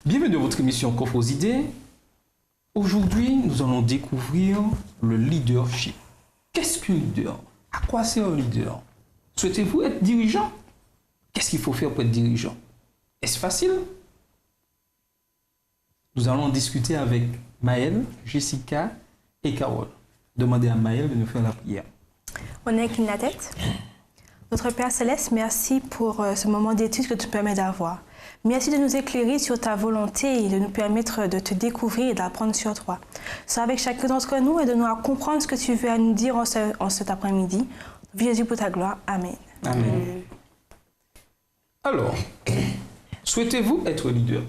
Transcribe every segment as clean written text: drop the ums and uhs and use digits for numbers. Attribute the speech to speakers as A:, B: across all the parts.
A: Bienvenue dans votre émission Coffre aux idées. Aujourd'hui, nous allons découvrir le leadership. Qu'est-ce qu'un leader? À quoi sert un leader? Souhaitez-vous être dirigeant? Qu'est-ce qu'il faut faire pour être dirigeant? Est-ce facile? Nous allons discuter avec Maëlle, Jessica et Carole. Demandez à Maëlle de nous faire la prière.
B: On incline la tête. Notre Père Céleste, merci pour ce moment d'étude que tu permets d'avoir. Merci de nous éclairer sur ta volonté et de nous permettre de te découvrir et d'apprendre sur toi. Sois avec chacun d'entre nous et de nous comprendre ce que tu veux à nous dire en cet après-midi. Jésus pour ta gloire. Amen.
A: Amen. Alors, souhaitez-vous être leader?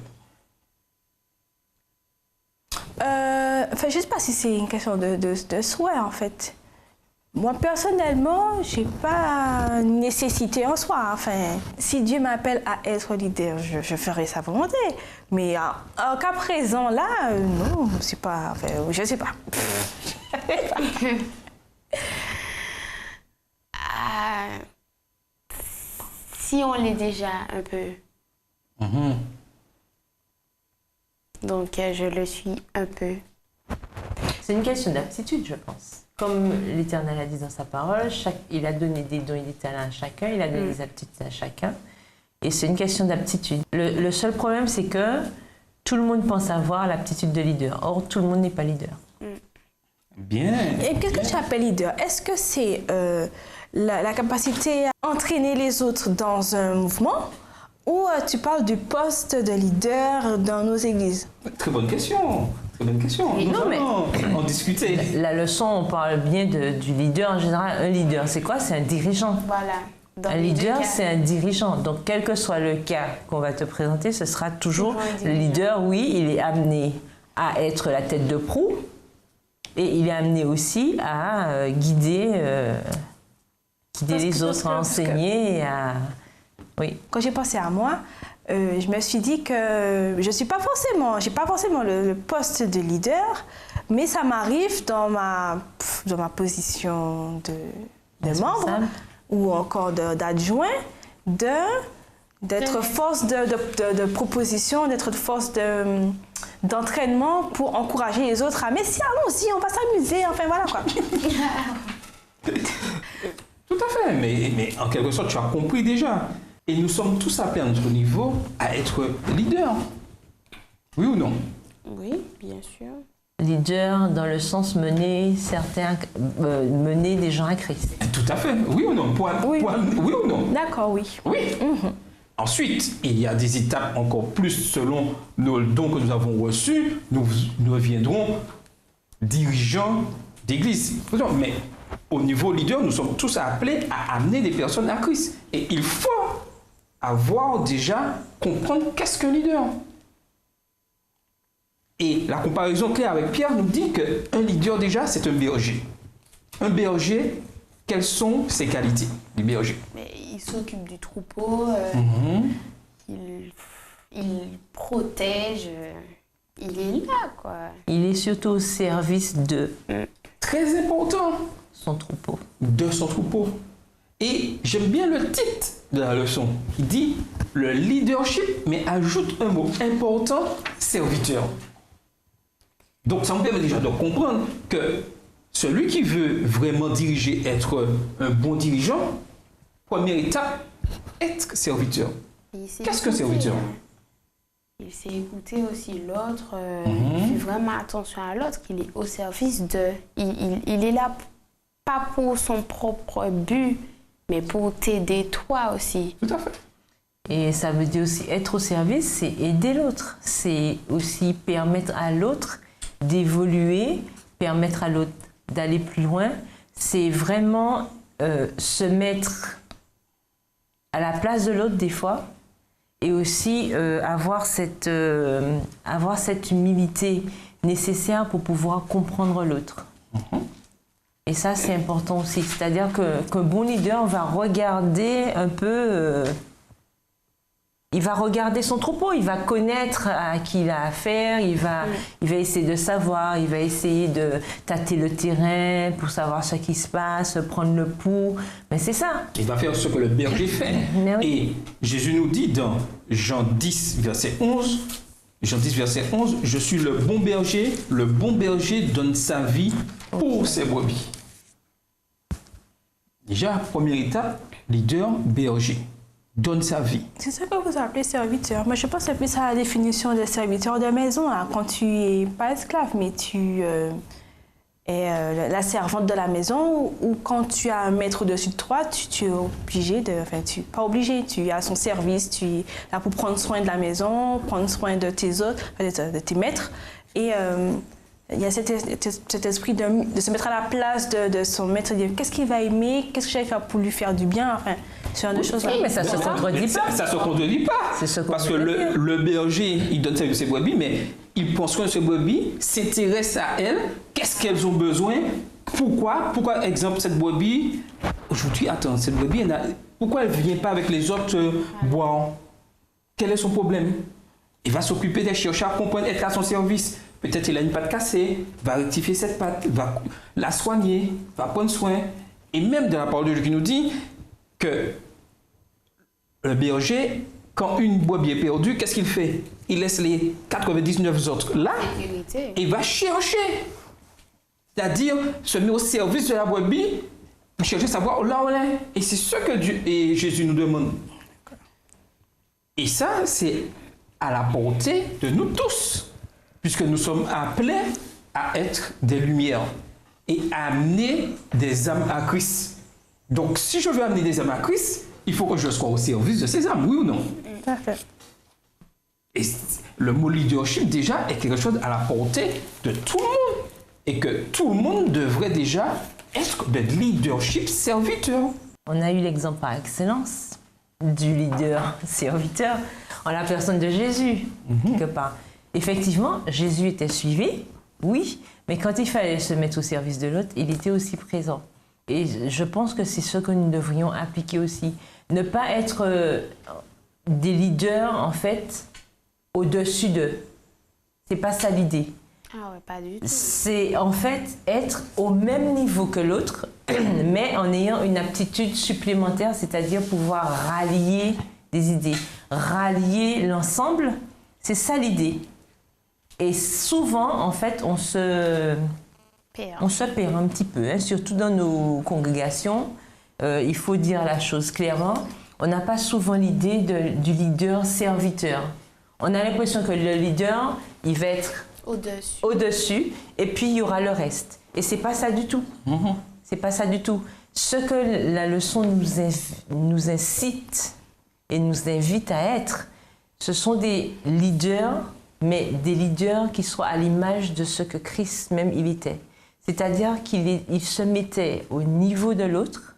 B: Je ne sais pas si c'est une question de souhait, en fait. Moi, personnellement, je n'ai pas nécessité en soi. Enfin, si Dieu m'appelle à être leader, je ferai sa volonté. Mais en cas présent, là, non, c'est pas... Enfin, je ne sais pas.
C: Si on l'est déjà un peu. Donc, je le suis un peu.
D: C'est une question d'aptitude, je pense. Comme l'Éternel a dit dans sa parole, il a donné des dons et des talents à chacun, il a donné des aptitudes à chacun. Et c'est une question d'aptitude. Le seul problème, c'est que tout le monde pense avoir l'aptitude de leader. Or, tout le monde n'est pas leader.
A: Bien.
B: Et qu'est-ce que tu appelles leader? Est-ce que c'est la capacité à entraîner les autres dans un mouvement? Ou tu parles du poste de leader dans nos églises?
A: Très bonne question. Très bonne question.
D: Oui,
A: Nous
D: non,
A: allons en discuter.
D: La leçon, on parle bien du leader en général. Un leader, c'est quoi? C'est un dirigeant.
C: Voilà. Dans
D: Un
C: les deux
D: leader,
C: cas.
D: c'est un dirigeant. Donc, quel que soit le cas qu'on va te présenter, ce sera toujours le leader. Oui, il est amené à être la tête de proue et il est amené aussi à guider les autres, à enseigner et à... Oui.
B: Quand j'ai pensé à moi, je me suis dit que je n'ai pas forcément le poste de leader, mais ça m'arrive dans ma position de membre ou encore d'adjoint d'être force de proposition, d'être force d'entraînement pour encourager les autres à « mais si, allons-y, on va s'amuser », enfin voilà quoi.
A: Tout à fait, mais en quelque sorte, tu as compris déjà. Et nous sommes tous appelés à notre niveau à être leader. Oui ou non?
C: Oui, bien sûr.
D: Leader dans le sens mener des gens à Christ.
A: Tout à fait. Oui ou non? Oui ou non?
B: D'accord, oui.
A: Oui. Ensuite, il y a des étapes encore plus selon nos dons que nous avons reçus. Nous deviendrons dirigeants d'église. Mais au niveau leader, nous sommes tous appelés à amener des personnes à Christ. Et il faut comprendre qu'est-ce qu'un leader. Et la comparaison claire avec Pierre nous dit qu'un leader déjà, c'est un berger. Un berger, quelles sont ses qualités du berger?
C: Mais il s'occupe du troupeau, il protège, il est là, quoi.
D: Il est surtout au service de
A: Très important.
D: son troupeau.
A: De son troupeau. Et j'aime bien le titre de la leçon. Il dit le leadership, mais ajoute un mot important, serviteur. Donc ça me permet déjà de comprendre que celui qui veut vraiment diriger, être un bon dirigeant, première étape, être serviteur. Qu'est-ce qu'un serviteur?
C: Il sait écouter aussi l'autre, il fait vraiment attention à l'autre, qu'il est au service de... Il est là pas pour son propre but, mais pour t'aider toi aussi.
A: Tout à fait.
D: Et ça veut dire aussi être au service, c'est aider l'autre. C'est aussi permettre à l'autre d'évoluer, permettre à l'autre d'aller plus loin. C'est vraiment se mettre à la place de l'autre des fois et aussi avoir cette humilité nécessaire pour pouvoir comprendre l'autre. Et ça, c'est important aussi. C'est-à-dire qu'un bon leader va regarder un peu... il va regarder son troupeau, il va connaître à qui il a affaire, il va essayer de savoir, il va essayer de tâter le terrain pour savoir ce qui se passe, prendre le pouls. Mais c'est ça.
A: Il va faire ce que le berger fait.
D: Mais oui.
A: Et Jésus nous dit dans Jean 10, verset 11, Jean 10, verset 11, je suis le bon berger donne sa vie pour ses brebis. Déjà, première étape, leader, berger, donne sa vie.
B: C'est ça que vous appelez serviteur. Moi, je pense que c'est plus à la définition de serviteur de maison, hein, quand tu es pas esclave, mais tu es la servante de la maison, ou quand tu as un maître au-dessus de toi, tu es obligé de... Enfin, pas obligé, tu es à son service, tu es là pour prendre soin de la maison, prendre soin de tes autres, de tes maîtres. Et il y a cet esprit de se mettre à la place de son maître, de dire qu'est-ce qu'il va aimer, qu'est-ce que j'ai fait pour lui faire du bien, enfin, ce genre de choses-là.
D: Oui, mais ça ne se contredit pas.
A: Ça ne se contredit pas. Parce que le berger, il donne sa vie à ses brebis, mais il prend soin de ses brebis, s'intéresse à elles, qu'est-ce qu'elles ont besoin, pourquoi, exemple, cette brebis, aujourd'hui, attends, cette brebis, pourquoi elle ne vient pas avec les autres boire? Quel est son problème? Il va s'occuper de chercher à comprendre, être à son service. Peut-être qu'il a une patte cassée, va rectifier cette patte, va la soigner, va prendre soin. Et même dans la parole de Dieu qui nous dit que le berger, quand une brebis est perdue, qu'est-ce qu'il fait? Il laisse les 99 autres là et va chercher. C'est-à-dire se met au service de la brebis pour chercher à savoir là où elle est. Et c'est ce que Dieu et Jésus nous demande. Et ça, c'est à la portée de nous tous. Puisque nous sommes appelés à être des lumières et à amener des âmes à Christ. Donc, si je veux amener des âmes à Christ, il faut que je sois au service de ces âmes, oui ou non?
B: Tout à fait.
A: Et le mot leadership, déjà, est quelque chose à la portée de tout le monde. Et que tout le monde devrait déjà être de leadership serviteur.
D: On a eu l'exemple par excellence du leader serviteur en la personne de Jésus, quelque part. Effectivement, Jésus était suivi, oui, mais quand il fallait se mettre au service de l'autre, il était aussi présent. Et je pense que c'est ce que nous devrions appliquer aussi. Ne pas être des leaders, en fait, au-dessus d'eux. C'est pas ça l'idée.
C: Ah ouais, pas du tout.
D: C'est en fait être au même niveau que l'autre, mais en ayant une aptitude supplémentaire, c'est-à-dire pouvoir rallier des idées, rallier l'ensemble. C'est ça l'idée. Et souvent, en fait, on se perd un petit peu, hein, surtout dans nos congrégations. Il faut dire la chose clairement. On n'a pas souvent l'idée du leader serviteur. On a l'impression que le leader, il va être au-dessus, et puis il y aura le reste. Et c'est pas ça du tout. C'est pas ça du tout. Ce que la leçon nous incite et nous invite à être, ce sont des leaders, mais des leaders qui soient à l'image de ce que Christ même il était. C'est-à-dire qu'il se mettait au niveau de l'autre,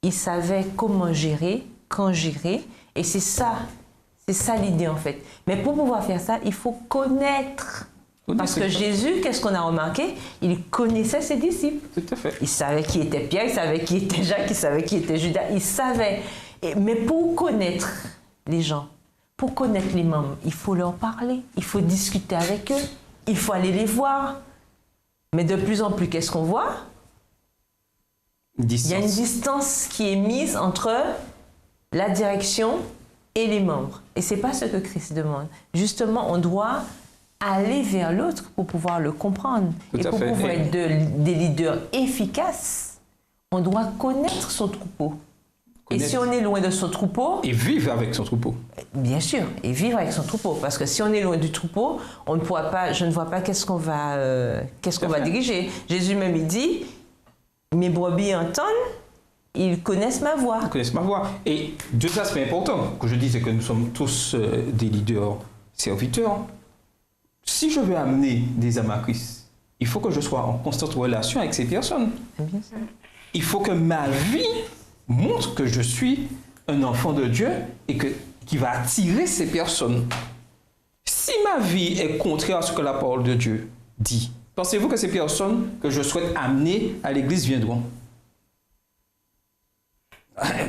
D: il savait comment gérer, quand gérer, et c'est ça l'idée en fait. Mais pour pouvoir faire ça, il faut connaître. Parce que Jésus, qu'est-ce qu'on a remarqué? Il connaissait ses disciples.
A: Tout à fait.
D: Il savait qui était Pierre, il savait qui était Jacques, il savait qui était Judas, il savait. Mais pour connaître les gens, pour connaître les membres, il faut leur parler, il faut discuter avec eux, il faut aller les voir. Mais de plus en plus, qu'est-ce qu'on voit? Il y a une distance qui est mise entre la direction et les membres. Et ce n'est pas ce que Christ demande. Justement, on doit aller vers l'autre pour pouvoir le comprendre. Et pour pouvoir être des leaders efficaces, on doit connaître son troupeau. Et si on est loin de son troupeau...
A: Et vivre avec son troupeau.
D: Bien sûr, et vivre avec son troupeau. Parce que si on est loin du troupeau, on ne pourra pas, je ne vois pas qu'est-ce qu'on va diriger. Jésus même, il dit, mes brebis entendent, ils connaissent ma voix.
A: Ils connaissent ma voix. Et deux aspects importants que je dis, c'est que nous sommes tous des leaders serviteurs. Si je veux amener des âmes à Christ, il faut que je sois en constante relation avec ces personnes.
D: Bien sûr.
A: Il faut que ma vie montre que je suis un enfant de Dieu et qui va attirer ces personnes. Si ma vie est contraire à ce que la parole de Dieu dit, pensez-vous que ces personnes que je souhaite amener à l'église viendront?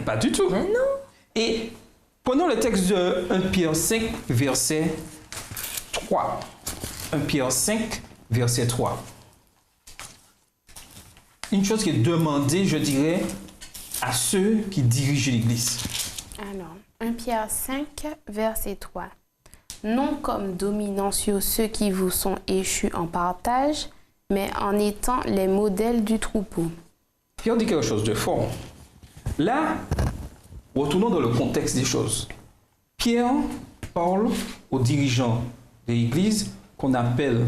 A: Pas du tout.
D: Mais non.
A: Et prenons le texte de 1 Pierre 5, verset 3. 1 Pierre 5, verset 3. Une chose qui est demandée, je dirais, à ceux qui dirigent l'Église.
C: Alors, 1 Pierre 5, verset 3. non comme dominant sur ceux qui vous sont échus en partage, mais en étant les modèles du troupeau.
A: Pierre dit quelque chose de fort. Là, retournons dans le contexte des choses. Pierre parle aux dirigeants de l'Église qu'on appelle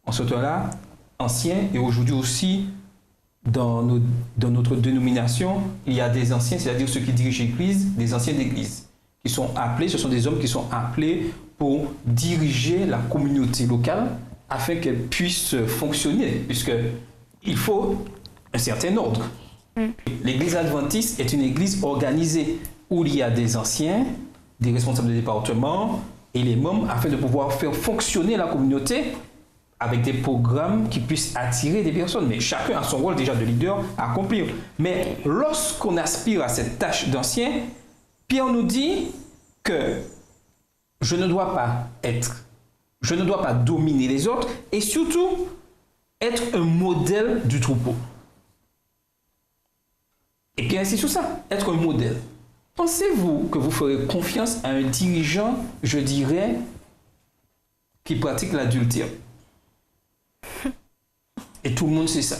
A: en ce temps-là anciens, et aujourd'hui aussi dans notre dénomination, il y a des anciens, c'est-à-dire ceux qui dirigent l'Église, des anciens d'Église, qui sont appelés, ce sont des hommes qui sont appelés pour diriger la communauté locale afin qu'elle puisse fonctionner, puisqu'il faut un certain ordre. L'Église adventiste est une église organisée où il y a des anciens, des responsables de département et les membres afin de pouvoir faire fonctionner la communauté avec des programmes qui puissent attirer des personnes. Mais chacun a son rôle déjà de leader à accomplir. Mais lorsqu'on aspire à cette tâche d'ancien, Pierre nous dit que je ne dois pas dominer les autres et surtout être un modèle du troupeau. Et puis ainsi sur ça, être un modèle. Pensez-vous que vous ferez confiance à un dirigeant, je dirais, qui pratique l'adultère? Et tout le monde sait ça.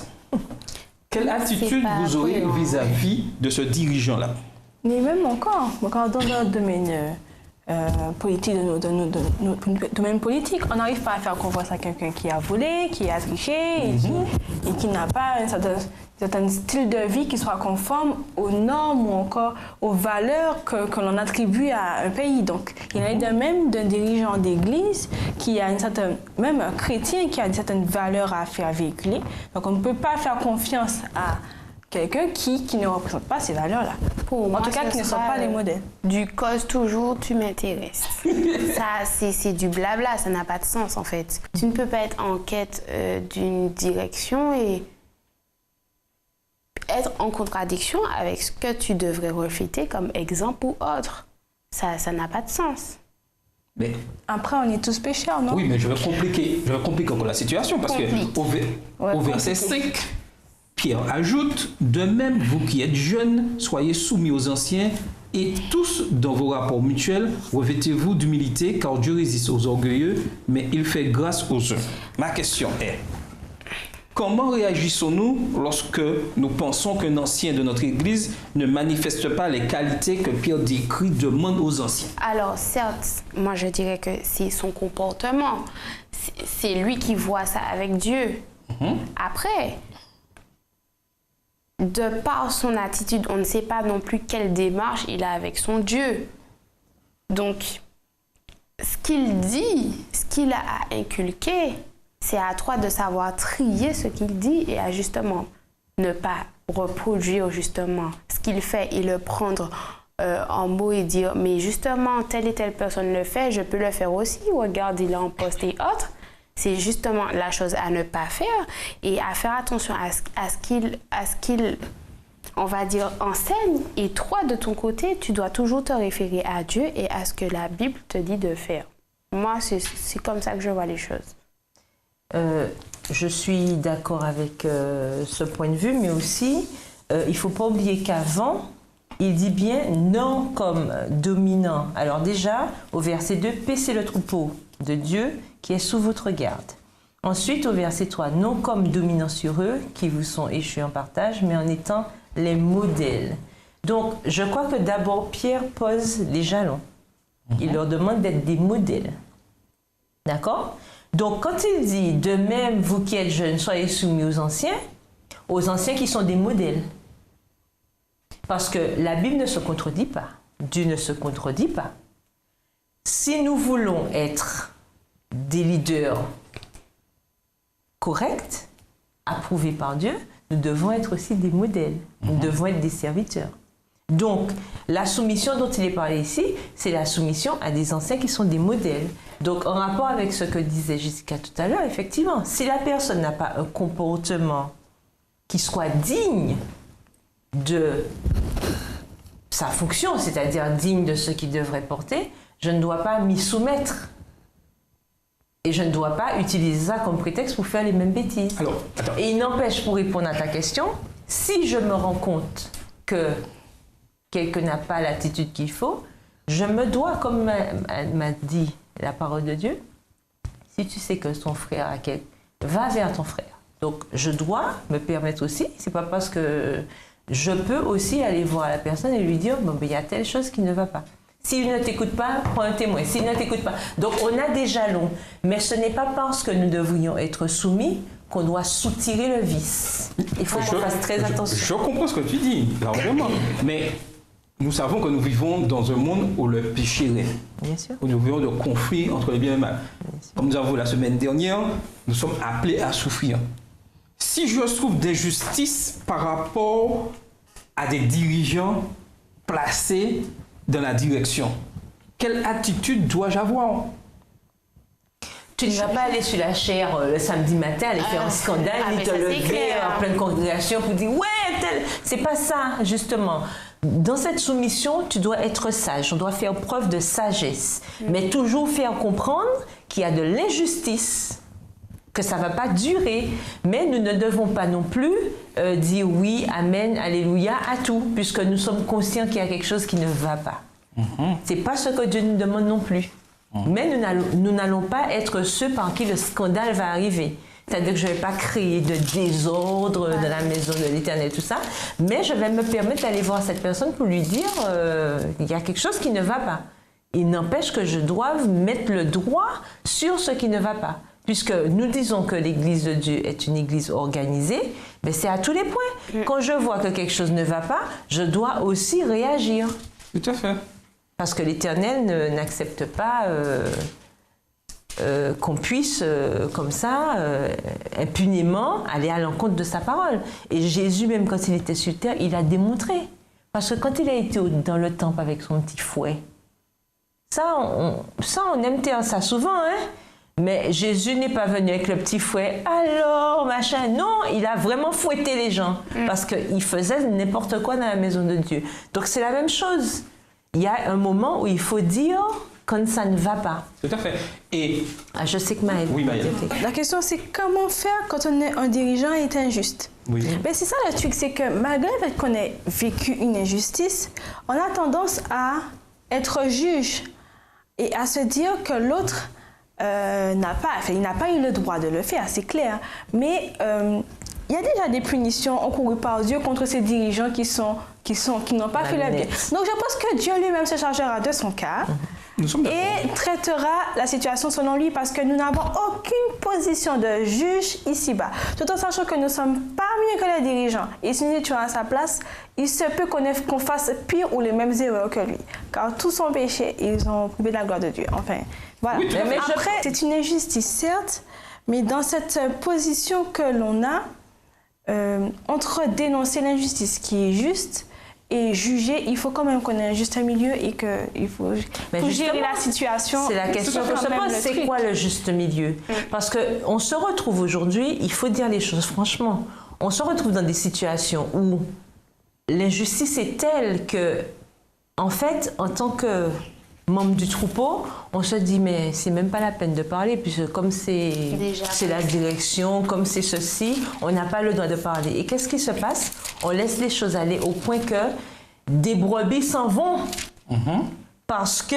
A: Quelle attitude vous aurez vis-à-vis de ce dirigeant-là?
B: Mais même encore dans notre domaine politique, dans notre domaine politique, on n'arrive pas à faire confiance à quelqu'un qui a volé, qui a triché et qui n'a pas un certain style de vie qui soit conforme aux normes ou encore aux valeurs que l'on attribue à un pays. Donc, il en est de même d'un dirigeant d'église qui a même un chrétien qui a une certaine valeur à faire véhiculer. Donc, on ne peut pas faire confiance à quelqu'un qui ne représente pas ces valeurs-là. En tout cas, qui ne sont pas les modèles.
C: Du cause toujours, tu m'intéresses. Ça, c'est du blabla, ça n'a pas de sens en fait. Tu ne peux pas être en quête d'une direction et être en contradiction avec ce que tu devrais refléter comme exemple ou autre. Ça n'a pas de sens.
A: Mais
B: après, on est tous pécheurs, non?
A: Oui, mais je vais compliquer encore la situation parce qu'au verset 5, Pierre ajoute, de même, vous qui êtes jeunes, soyez soumis aux anciens et tous, dans vos rapports mutuels, revêtez-vous d'humilité, car Dieu résiste aux orgueilleux, mais il fait grâce aux uns. Ma question est, comment réagissons-nous lorsque nous pensons qu'un ancien de notre Église ne manifeste pas les qualités que Pierre décrit demande aux anciens? Alors,
C: certes, moi je dirais que c'est son comportement. C'est lui qui voit ça avec Dieu. Après, de par son attitude, on ne sait pas non plus quelle démarche il a avec son Dieu. Donc, ce qu'il dit, ce qu'il a à inculquer, c'est à toi de savoir trier ce qu'il dit et à justement ne pas reproduire justement ce qu'il fait et le prendre en mots et dire mais justement telle et telle personne le fait, je peux le faire aussi, regarde il est en poste et autres. C'est justement la chose à ne pas faire et à faire attention à ce qu'il, on va dire, enseigne. Et toi, de ton côté, tu dois toujours te référer à Dieu et à ce que la Bible te dit de faire. Moi, c'est comme ça que je vois les choses.
D: Je suis d'accord avec ce point de vue, mais aussi, il ne faut pas oublier qu'avant, il dit bien non comme dominant. Alors déjà, au verset 2, paissez le troupeau de Dieu qui est sous votre garde. Ensuite, au verset 3, non comme dominant sur eux qui vous sont échus en partage, mais en étant les modèles. Donc, je crois que d'abord, Pierre pose les jalons. Il leur demande d'être des modèles. D'accord? Donc, quand il dit, de même, vous qui êtes jeunes, soyez soumis aux anciens qui sont des modèles. Parce que la Bible ne se contredit pas. Dieu ne se contredit pas. Si nous voulons être des leaders corrects, approuvés par Dieu, nous devons être aussi des modèles. Nous devons être des serviteurs. Donc, la soumission dont il est parlé ici, c'est la soumission à des anciens qui sont des modèles. Donc, en rapport avec ce que disait Jessica tout à l'heure, effectivement, si la personne n'a pas un comportement qui soit digne de sa fonction, c'est-à-dire digne de ce qu'il devrait porter, je ne dois pas m'y soumettre. Et je ne dois pas utiliser ça comme prétexte pour faire les mêmes bêtises. Alors, et il n'empêche, pour répondre à ta question, si je me rends compte que quelqu'un n'a pas l'attitude qu'il faut, je me dois, comme m'a dit la parole de Dieu. Si tu sais que ton frère a quelque... va vers ton frère. Donc, je dois me permettre aussi, c'est pas parce que je peux aussi aller voir la personne et lui dire, bon, ben, il y a telle chose qui ne va pas. S'il ne t'écoute pas, prends un témoin. S'il ne t'écoute pas. Donc, on a des jalons. Mais ce n'est pas parce que nous devrions être soumis qu'on doit soutirer le vice. Il faut qu'on fasse très attention.
A: Je comprends ce que tu dis, largement. Mais nous savons que nous vivons dans un monde où le péché règne.
D: Bien sûr.
A: Où nous vivons de conflits entre le bien et le mal. Comme nous avons vu la semaine dernière, nous sommes appelés à souffrir. Si je trouve d'injustice par rapport à des dirigeants placés dans la direction, quelle attitude dois-je avoir?
D: Tu ne vas pas aller sur la chaire le samedi matin, aller faire un scandale, ni te lever en pleine congrégation pour dire « Ouais, tel... » C'est pas ça, justement. Dans cette soumission, tu dois être sage. On doit faire preuve de sagesse. Mais toujours faire comprendre qu'il y a de l'injustice, que ça ne va pas durer. Mais nous ne devons pas non plus dire oui, amen, alléluia à tout, puisque nous sommes conscients qu'il y a quelque chose qui ne va pas. Ce n'est pas ce que Dieu nous demande non plus. Mais nous n'allons pas être ceux par qui le scandale va arriver. C'est-à-dire que je ne vais pas créer de désordre dans la maison de l'Éternel, tout ça. Mais je vais me permettre d'aller voir cette personne pour lui dire il y a quelque chose qui ne va pas. Il n'empêche que je dois mettre le doigt sur ce qui ne va pas. Puisque nous disons que l'Église de Dieu est une Église organisée, mais c'est à tous les points. Quand je vois que quelque chose ne va pas, je dois aussi réagir.
A: Tout à fait.
D: Parce que l'Éternel n'accepte pas qu'on puisse, comme ça, impunément, aller à l'encontre de sa parole. Et Jésus, même quand il était sur terre, il a démontré. Parce que quand il a été dans le temple avec son petit fouet, ça, on aime dire ça souvent, hein? Mais Jésus n'est pas venu avec le petit fouet. Alors, machin. Non, il a vraiment fouetté les gens. Parce qu'il faisait n'importe quoi dans la maison de Dieu. Donc, c'est la même chose. Il y a un moment où il faut dire quand ça ne va pas.
A: Tout à fait. Et
D: je sais que Maëlle.
A: Oui, Maëlle.
B: La question, c'est comment faire quand un dirigeant est injuste?
A: Oui.
B: Ben, c'est ça le truc, c'est que malgré le fait qu'on ait vécu une injustice, on a tendance à être juge et à se dire que l'autre n'a pas eu le droit de le faire, c'est clair. Mais il y a déjà des punitions encourues par Dieu contre ces dirigeants qui n'ont pas fait le bien. Donc je pense que Dieu lui-même se chargera de son cas et traitera la situation selon lui, parce que nous n'avons aucune position de juge ici-bas. Tout en sachant que nous ne sommes pas mieux que les dirigeants. Et si nous étions à sa place, il se peut qu'on fasse pire ou les mêmes erreurs que lui. Car tous sont péchés, ils ont privé de la gloire de Dieu. Enfin, voilà.
A: Oui,
B: mais après, c'est une injustice, certes, mais dans cette position que l'on a, entre dénoncer l'injustice qui est juste et juger, il faut quand même qu'on ait un juste milieu et qu'il faut gérer la situation.
D: C'est la question que je pose, c'est quoi le juste milieu? Parce qu'on se retrouve aujourd'hui, il faut dire les choses franchement, on se retrouve dans des situations où l'injustice est telle que, en fait, en tant que membre du troupeau, on se dit mais c'est même pas la peine de parler, puisque comme c'est la direction, comme c'est ceci, on n'a pas le droit de parler. Et qu'est-ce qui se passe? On laisse les choses aller au point que des brebis s'en vont. Parce que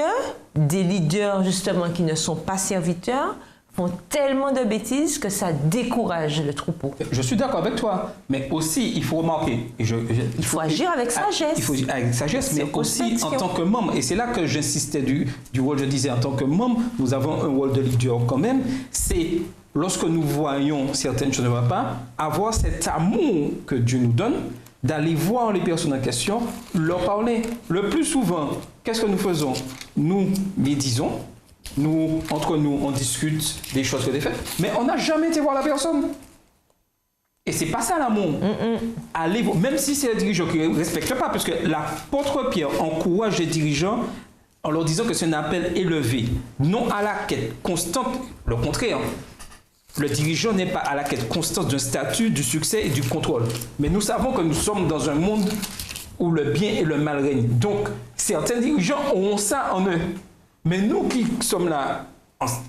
D: des leaders justement qui ne sont pas serviteurs font tellement de bêtises que ça décourage le troupeau.
A: Je suis d'accord avec toi, mais aussi il faut remarquer,
D: il faut agir avec sagesse.
A: Il faut agir avec sagesse, mais aussi en tant que membre, et c'est là que j'insistais du rôle, je disais en tant que membre, nous avons un rôle de leader quand même, c'est lorsque nous voyons certaines choses ne vont pas, avoir cet amour que Dieu nous donne, d'aller voir les personnes en question, leur parler. Le plus souvent, qu'est-ce que nous faisons? Nous médisons. Nous, entre nous, on discute des choses que des faits, mais on n'a jamais été voir la personne. Et c'est pas ça l'amour. Allez voir, même si c'est les dirigeants qui ne respectent pas, parce que l'apôtre Pierre encourage les dirigeants en leur disant que c'est un appel élevé, non à la quête constante, le contraire. Le dirigeant n'est pas à la quête constante d'un statut, du succès et du contrôle. Mais nous savons que nous sommes dans un monde où le bien et le mal règnent. Donc, certains dirigeants ont ça en eux. Mais nous qui sommes là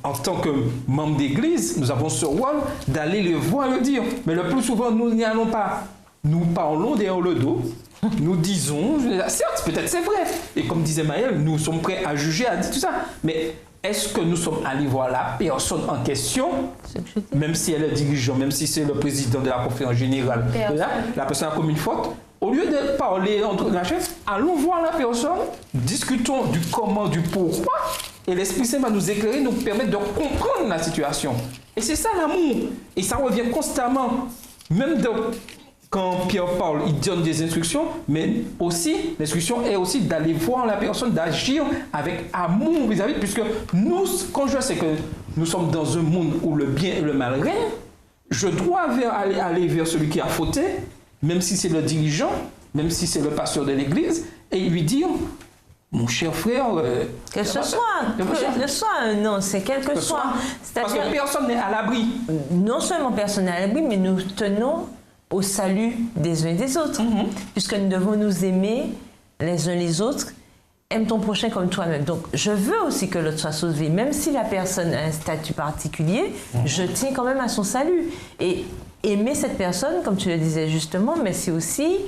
A: en tant que membres d'église, nous avons ce rôle d'aller les voir et le dire. Mais le plus souvent, nous n'y allons pas. Nous parlons derrière le dos, nous disons, certes, peut-être c'est vrai. Et comme disait Maëlle, nous sommes prêts à juger, à dire tout ça. Mais est-ce que nous sommes allés voir la personne en question,
D: C'est ce que je dis.
A: même si elle est dirigeante, même si c'est le président de la conférence générale, la personne a commis une faute, au lieu de parler entre la chaise, allons voir la personne, discutons du comment, du pourquoi, et l'Esprit Saint va nous éclairer, nous permettre de comprendre la situation. Et c'est ça l'amour. Et ça revient constamment, même quand Pierre parle, il donne des instructions, mais aussi, l'instruction est aussi d'aller voir la personne, d'agir avec amour vis-à-vis, puisque nous, quand je sais que nous sommes dans un monde où le bien et le mal règnent, je dois aller vers celui qui a fauté, même si c'est le dirigeant, même si c'est le pasteur de l'église, et lui dire, mon cher frère...
D: Que ce soit un non, c'est quel que soit.
A: Parce que personne n'est à l'abri.
D: Non seulement personne n'est à l'abri, mais nous tenons au salut des uns et des autres. Puisque nous devons nous aimer les uns les autres. Aime ton prochain comme toi-même. Donc, je veux aussi que l'autre soit sauvé. Même si la personne a un statut particulier, je tiens quand même à son salut. Et aimer cette personne, comme tu le disais justement, mais c'est aussi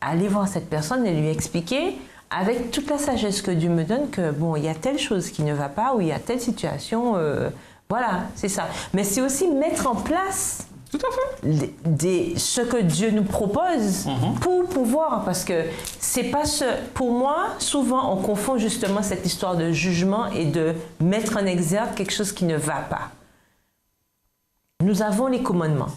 D: aller voir cette personne et lui expliquer avec toute la sagesse que Dieu me donne que, bon, il y a telle chose qui ne va pas ou il y a telle situation, voilà, c'est ça. Mais c'est aussi mettre en place
A: tout à fait
D: ce que Dieu nous propose pour pouvoir, parce que c'est pas pour moi, souvent on confond justement cette histoire de jugement et de mettre en exergue quelque chose qui ne va pas. Nous avons les commandements.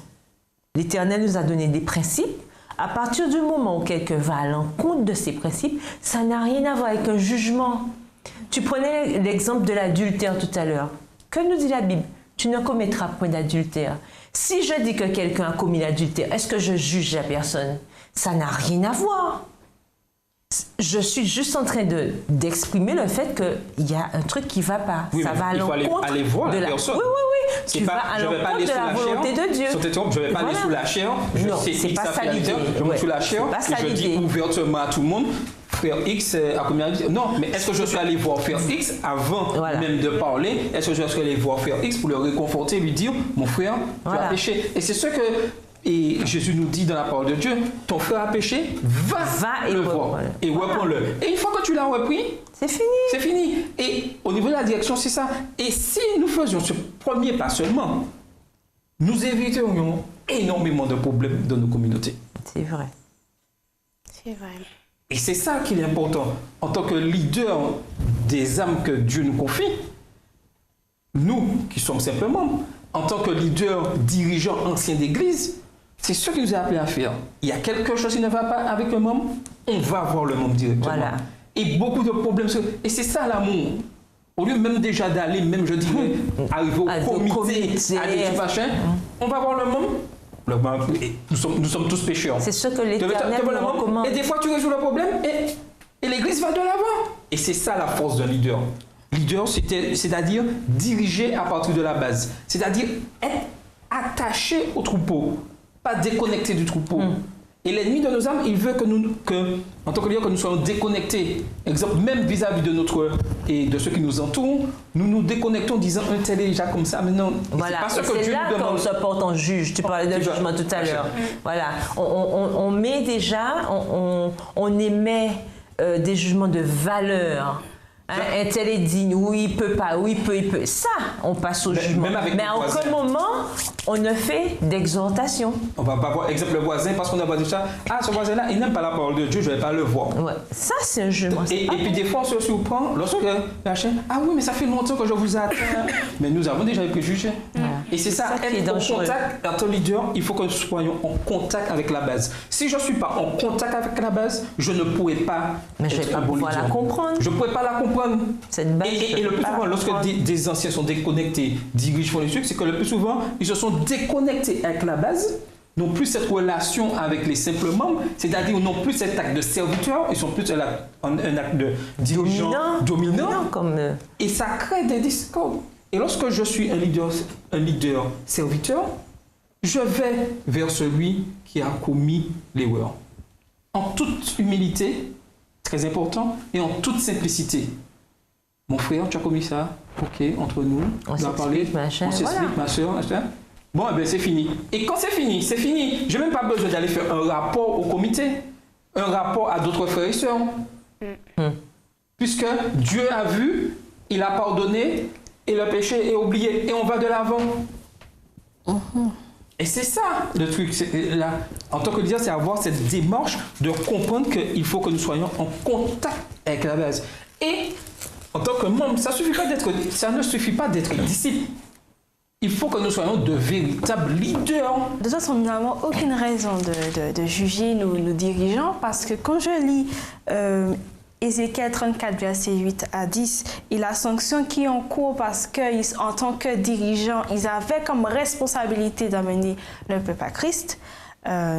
D: L'Éternel nous a donné des principes. À partir du moment où quelqu'un va à l'encontre de ces principes, ça n'a rien à voir avec un jugement. Tu prenais l'exemple de l'adultère tout à l'heure. Que nous dit la Bible? Tu ne commettras point d'adultère. Si je dis que quelqu'un a commis l'adultère, est-ce que je juge la personne? Ça n'a rien à voir. Je suis juste en train d'exprimer le fait qu'il y a un truc qui ne va pas.
A: Oui,
D: ça va à l'encontre.
A: Il faut aller voir la personne.
D: Oui. Tu vas à l'encontre de la volonté de Dieu.
A: Je ne vais pas aller sous la chair.
D: Non, c'est pas ça l'idée.
A: Je monte sous la chair et je dis ouvertement à tout le monde, frère X a commis l'adultère. Non, mais est-ce que je suis allé voir frère X avant même de parler? Est-ce que je suis allé voir frère X pour le réconforter, lui dire, mon frère, tu as péché? Et c'est ce que... Et Jésus nous dit dans la parole de Dieu, ton frère a péché, va le voir et reprends-le. Et une fois que tu l'as repris,
D: c'est fini.
A: C'est fini. Et au niveau de la direction, c'est ça. Et si nous faisions ce premier pas seulement, nous éviterions énormément de problèmes dans nos communautés.
D: C'est vrai.
C: C'est vrai.
A: Et c'est ça qui est important. En tant que leader des âmes que Dieu nous confie, nous qui sommes simplement, en tant que leader dirigeant ancien d'église, c'est ce qu'il nous a appelé à faire. Il y a quelque chose qui ne va pas avec le membre, on va voir le membre directement.
D: Voilà.
A: Et beaucoup de problèmes. Et c'est ça l'amour. Au lieu même déjà d'aller, même je dirais, arriver au comité, à des machins, on va voir le membre. Nous sommes tous pécheurs.
D: C'est ce que l'Éternel nous recommande.
A: Et des fois, tu résous le problème et l'église va de l'avant. Et c'est ça la force d'un leader. Leader, c'est-à-dire diriger à partir de la base. C'est-à-dire être attaché au troupeau, pas déconnecté du troupeau. Et l'ennemi de nos âmes, il veut en tant que leader, que nous soyons déconnectés. Exemple, même vis-à-vis de de ceux qui nous entourent, nous nous déconnectons en disant un tel est déjà comme ça. Mais non,
D: voilà.
A: c'est pas ce que Dieu nous demande.
D: Qu'on se porte en juge. Tu parlais de jugement tout à l'heure. Voilà. On met déjà, on émet des jugements de valeur. Un tel est digne, oui, il peut pas, oui, il peut. Ça, on passe au jugement. Mais à aucun moment, on ne fait d'exhortation. On
A: va pas voir, exemple, le voisin, parce qu'on a pas dit ça. Ah, ce voisin-là, il n'aime pas la parole de Dieu, je ne vais pas le voir.
D: Ouais. Ça, c'est un jugement.
A: Et puis, des fois, on se surprend lorsque la chaîne, ah oui, mais ça fait longtemps que je vous attends. Mais nous avons déjà été jugés. Et c'est ça, être en contact, être leader, il faut que nous soyons en contact avec la base. Si je ne suis pas en contact avec la base, je ne pourrais pas être un bon leader.
D: La comprendre.
A: Je ne pourrais pas la comprendre.
D: Cette base,
A: et le plus souvent, lorsque des anciens sont déconnectés, dirigent font les trucs, c'est que le plus souvent, ils se sont déconnectés avec la base, n'ont plus cette relation avec les simples membres, c'est-à-dire n'ont plus cet acte de serviteur, ils sont plus un acte de dirigeant dominant. Et ça crée des discordes. Et lorsque je suis un leader serviteur, je vais vers celui qui a commis l'erreur. En toute humilité, très important, et en toute simplicité. Mon frère, tu as commis ça, ok, entre nous,
D: on s'explique, machin.
A: On s'explique, ma soeur, machin. Bon, eh bien, c'est fini. Et quand c'est fini, c'est fini. Je n'ai même pas besoin d'aller faire un rapport au comité, un rapport à d'autres frères et sœurs. Puisque Dieu a vu, il a pardonné, et le péché est oublié et on va de l'avant. Et c'est ça le truc. Là, en tant que leader, c'est avoir cette démarche de comprendre qu'il faut que nous soyons en contact avec la base. Et en tant que membre, ça ne suffit pas d'être disciple. Il faut que nous soyons de véritables leaders.
B: De toute façon, nous n'avons aucune raison de juger nos dirigeants parce que quand je lis Ézéchiel 34, versets 8 à 10, et la sanction qui est en cours parce qu'en tant que dirigeants, ils avaient comme responsabilité d'amener le peuple à Christ.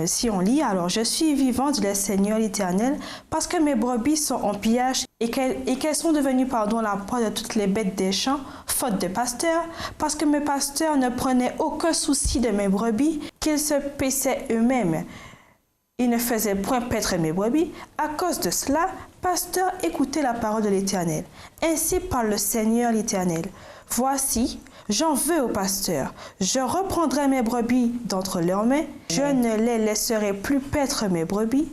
B: Si on lit, alors je suis vivant, dit le Seigneur l'Éternel, parce que mes brebis sont en pillage et qu'elles sont devenues la proie de toutes les bêtes des champs, faute de pasteurs, parce que mes pasteurs ne prenaient aucun souci de mes brebis, qu'ils se paissaient eux-mêmes. Ils ne faisaient point paître mes brebis. À cause de cela, pasteurs, écoutez la parole de l'Éternel. Ainsi parle le Seigneur l'Éternel. Voici, j'en veux aux pasteurs. Je reprendrai mes brebis d'entre leurs mains. Je ne les laisserai plus paître mes brebis.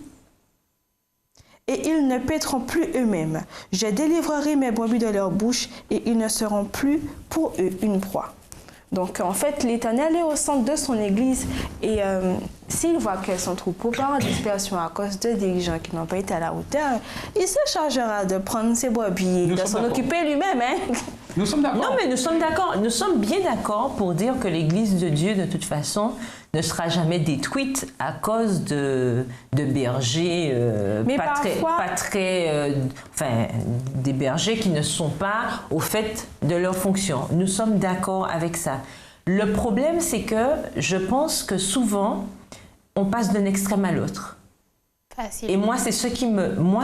B: Et ils ne paîtront plus eux-mêmes. Je délivrerai mes brebis de leur bouche et ils ne seront plus pour eux une proie. Donc, en fait, l'Éternel est au centre de son Église et s'il voit que son troupeau part en dispersion à cause de dirigeants qui n'ont pas été à la hauteur, il se chargera de prendre ses brebis et de s'en occuper lui-même. Hein?
A: Nous sommes d'accord.
D: Non, mais nous sommes d'accord. Nous sommes bien d'accord pour dire que l'Église de Dieu, de toute façon, ne sera jamais détruite à cause de bergers des bergers qui ne sont pas au fait de leur fonction. Nous sommes d'accord avec ça. Le problème, c'est que je pense que souvent, on passe d'un extrême à l'autre.
C: Facile.
D: Et moi, c'est ce qui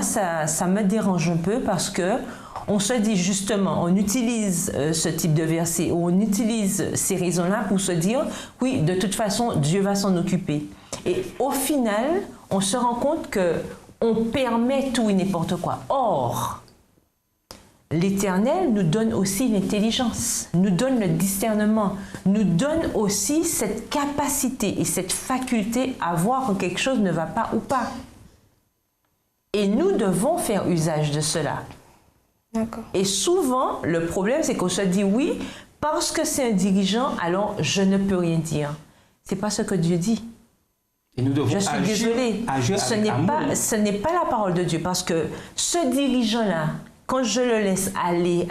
D: ça me dérange un peu parce que on se dit justement, on utilise ce type de verset, ou on utilise ces raisons-là pour se dire, oui, de toute façon, Dieu va s'en occuper. Et au final, on se rend compte qu'on permet tout et n'importe quoi. Or, l'Éternel nous donne aussi l'intelligence, nous donne le discernement, nous donne aussi cette capacité et cette faculté à voir que quelque chose ne va pas ou pas. Et nous devons faire usage de cela.
B: D'accord.
D: Et souvent, le problème, c'est qu'on se dit oui, parce que c'est un dirigeant, alors je ne peux rien dire. C'est pas ce que Dieu dit.
A: Et nous devons
D: je suis désolée. Ce n'est pas la parole de Dieu, parce que ce dirigeant-là, quand je le laisse aller,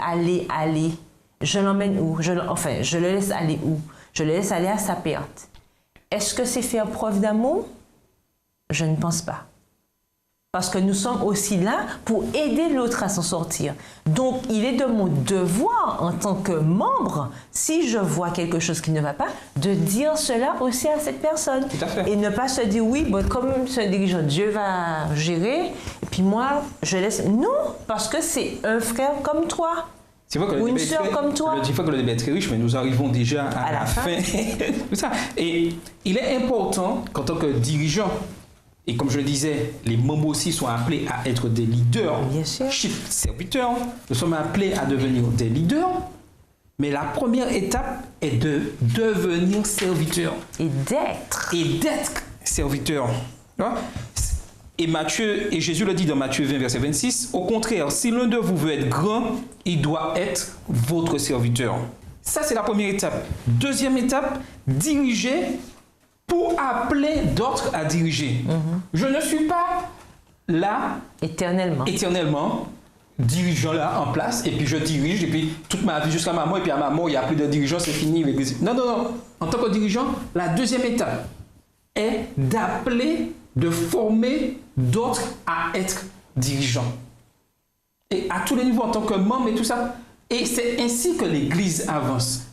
D: je l'emmène où? Je le laisse aller où? Je le laisse aller à sa perte. Est-ce que c'est faire preuve d'amour? Je ne pense pas. Parce que nous sommes aussi là pour aider l'autre à s'en sortir. Donc, il est de mon devoir en tant que membre, si je vois quelque chose qui ne va pas, de dire cela aussi à cette personne.
A: Tout à fait.
D: Et ne pas se dire, oui, bon, comme c'est un dirigeant, Dieu va gérer, et puis moi, je laisse... Non, parce que c'est un frère comme toi.
A: C'est vrai que
D: ou une sœur comme toi.
A: C'est vrai que le débat est très riche, mais nous arrivons déjà à la fin. Et il est important qu'en tant que dirigeant, et comme je le disais, les membres aussi sont appelés à être des leaders, serviteurs. Nous sommes appelés à devenir des leaders. Mais la première étape est de devenir serviteur.
D: Et d'être.
A: Et d'être serviteur. Et Jésus le dit dans Matthieu 20, verset 26, au contraire, si l'un de vous veut être grand, il doit être votre serviteur. Ça, c'est la première étape. Deuxième étape, diriger pour appeler d'autres à diriger. Je ne suis pas là éternellement dirigeant là en place et puis je dirige et puis toute ma vie jusqu'à ma mort et puis à ma mort il n'y a plus de dirigeant, c'est fini l'église. Non. En tant que dirigeant, la deuxième étape est d'appeler, de former d'autres à être dirigeants. Et à tous les niveaux en tant que membre et tout ça. Et c'est ainsi que l'église avance.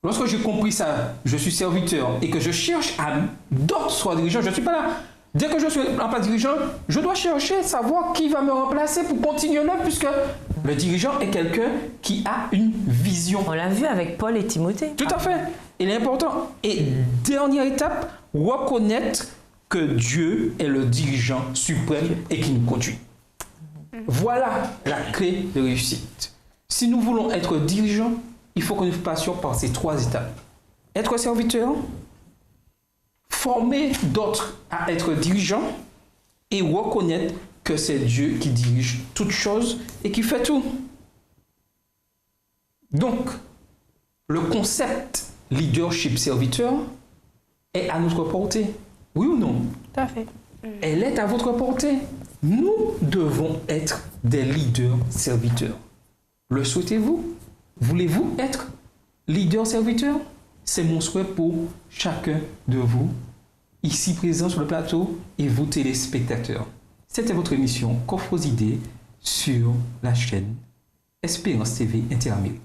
A: Lorsque j'ai compris ça, je suis serviteur et que je cherche à d'autres soient dirigeants, je ne suis pas là. Dès que je suis pas dirigeant, je dois chercher, savoir qui va me remplacer pour continuer là, puisque le dirigeant est quelqu'un qui a une vision.
D: On l'a vu avec Paul et Timothée.
A: Tout à fait. Il est important. Et dernière étape, reconnaître que Dieu est le dirigeant suprême et qui nous conduit. Voilà la clé de réussite. Si nous voulons être dirigeants, il faut que nous passions par ces trois étapes. Être serviteur, former d'autres à être dirigeants et reconnaître que c'est Dieu qui dirige toutes choses et qui fait tout. Donc, le concept leadership serviteur est à notre portée. Oui ou non?
B: Tout à fait.
A: Elle est à votre portée. Nous devons être des leaders serviteurs. Le souhaitez-vous? Voulez-vous être leader serviteur? C'est mon souhait pour chacun de vous, ici présents sur le plateau, et vous téléspectateurs. C'était votre émission Coffre aux idées sur la chaîne Espérance TV Interamérique.